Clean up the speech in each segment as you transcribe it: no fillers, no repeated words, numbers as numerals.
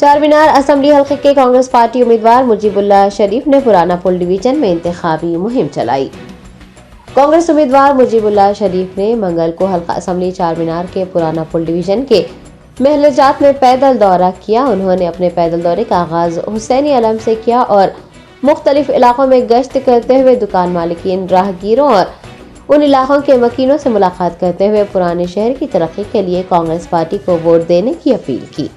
Charminar assembly हल्के के Congress party उम्मीदवार मुजीबुल्लाह शरीफ ने पुराना पुल डिवीजन में इंतखाबी मुहिम चलाई। कांग्रेस उम्मीदवार मुजीबुल्लाह शरीफ ने मंगल को हल्का असम्बली चारमीनार के पुराना पुल डिवीजन के महलजात में पैदल दौरा किया। उन्होंने अपने पैदल दौरे का आगाज हुसैनी अलम से किया और मुख्तलिफ इलाकों में गश्त करते हुए दुकान मालिकीन, राहगीरों और उन इलाकों के मकीनों से मुलाकात करते हुए पुराने शहर की तरक्की के लिए कांग्रेस पार्टी को वोट देने की अपील की।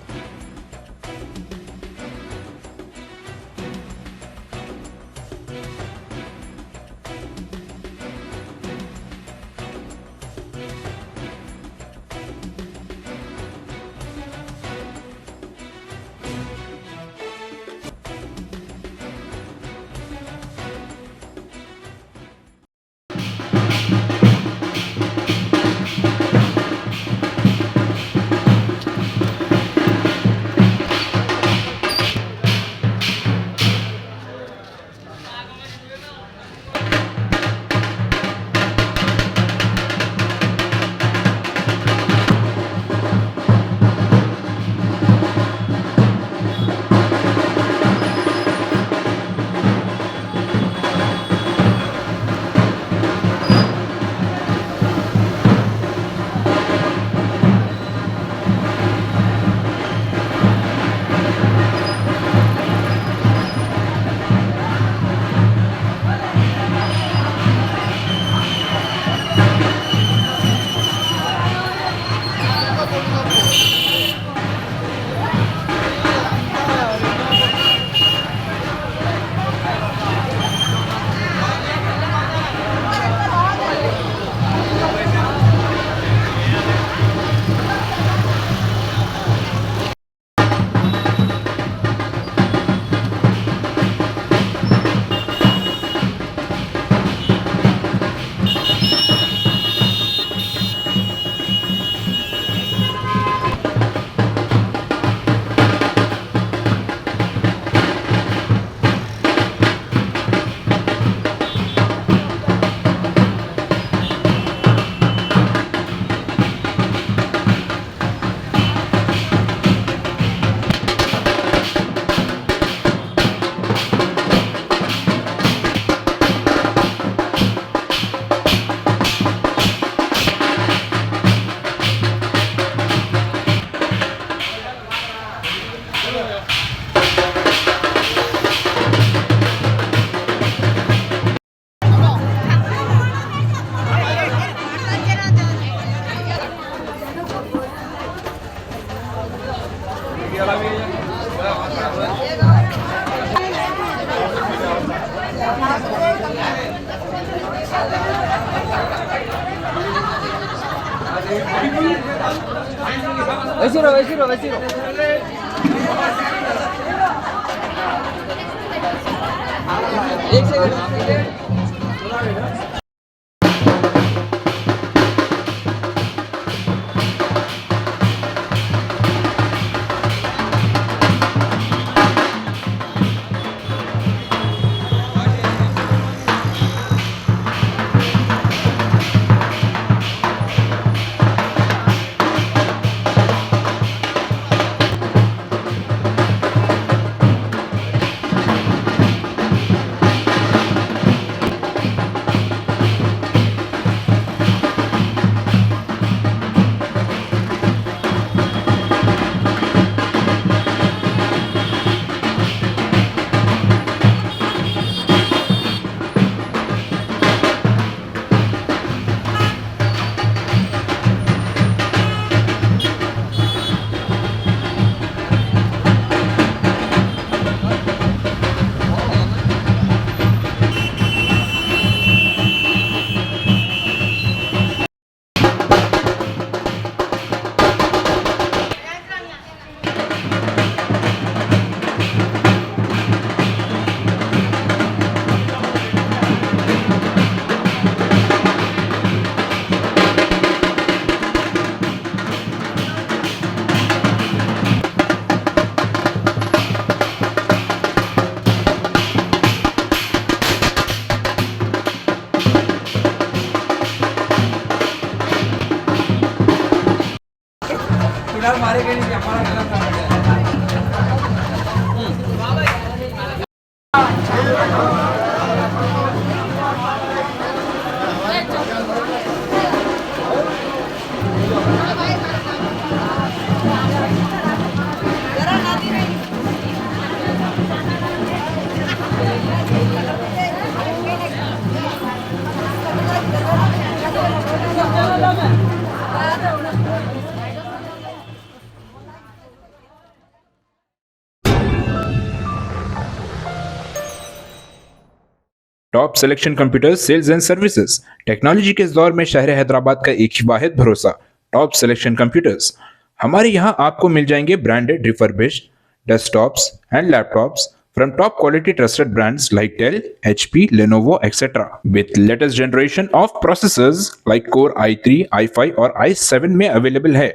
वैसी एक सेकंड मारे गए नहीं हमारा गलत top selection computers sales and services, technology के इस दौर में शहर हैदराबाद का एक ही वाहिद भरोसा, टॉप सिलेक्शन कंप्यूटर्स। हमारे यहाँ आपको मिल जाएंगे branded refurbished desktops and laptops from top quality trusted brands like Dell, HP, Lenovo, etc. with latest generation of processors like Core i3, i5 और i7 में अवेलेबल है।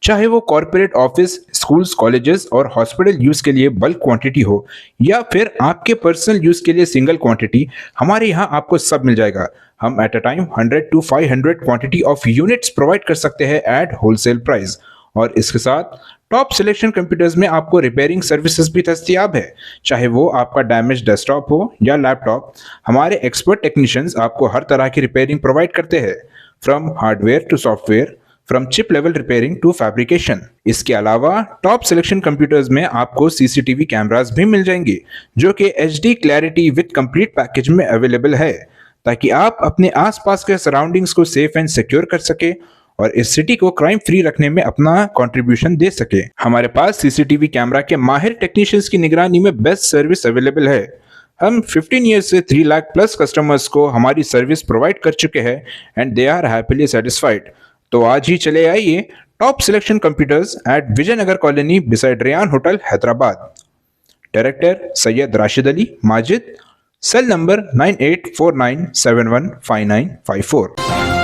चाहे वो कॉर्पोरेट ऑफिस, स्कूल्स, कॉलेजेस और हॉस्पिटल यूज के लिए bulk quantity हो या फिर आपके पर्सनल यूज के लिए सिंगल क्वांटिटी, हमारे यहाँ आपको सब मिल जाएगा। हम at a time 100 to 500 quantity of units provide कर सकते हैं एट होलसेल प्राइस। और इसके साथ टॉप सिलेक्शन कंप्यूटर्स में आपको रिपेयरिंग सर्विसेज भी दस्तियाब है। चाहे वो आपका डैमेज डेस्कटॉप हो या लैपटॉप, हमारे एक्सपर्ट टेक्नीशियंस आपको हर तरह की रिपेयरिंग प्रोवाइड करते हैं, from hardware to software, from chip level repairing to fabrication. इसके अलावा टॉप सिलेक्शन कंप्यूटर्स में आपको सीसीटीवी कैमरास भी मिल जाएंगे जो कि HD clarity with complete package में अवेलेबल है, ताकि आप अपने आसपास के सराउंडिंग्स को सेफ एंड सिक्योर कर सके और इस सिटी को क्राइम फ्री रखने में अपना कंट्रीब्यूशन दे सके। हमारे पास सीसीटीवी कैमरा के माहिर टेक्नीशियंस की निगरानी में बेस्ट सर्विस अवेलेबल है। हम 15 ईयर्स से 3 लाख प्लस कस्टमर्स को हमारी सर्विस प्रोवाइड कर चुके हैं and they are happily satisfied. तो आज ही चले आइए top selection computers at Vijayanagar colony beside Rayan hotel Hyderabad. Director Syed Rashid Ali Majid, cell number 9849715954।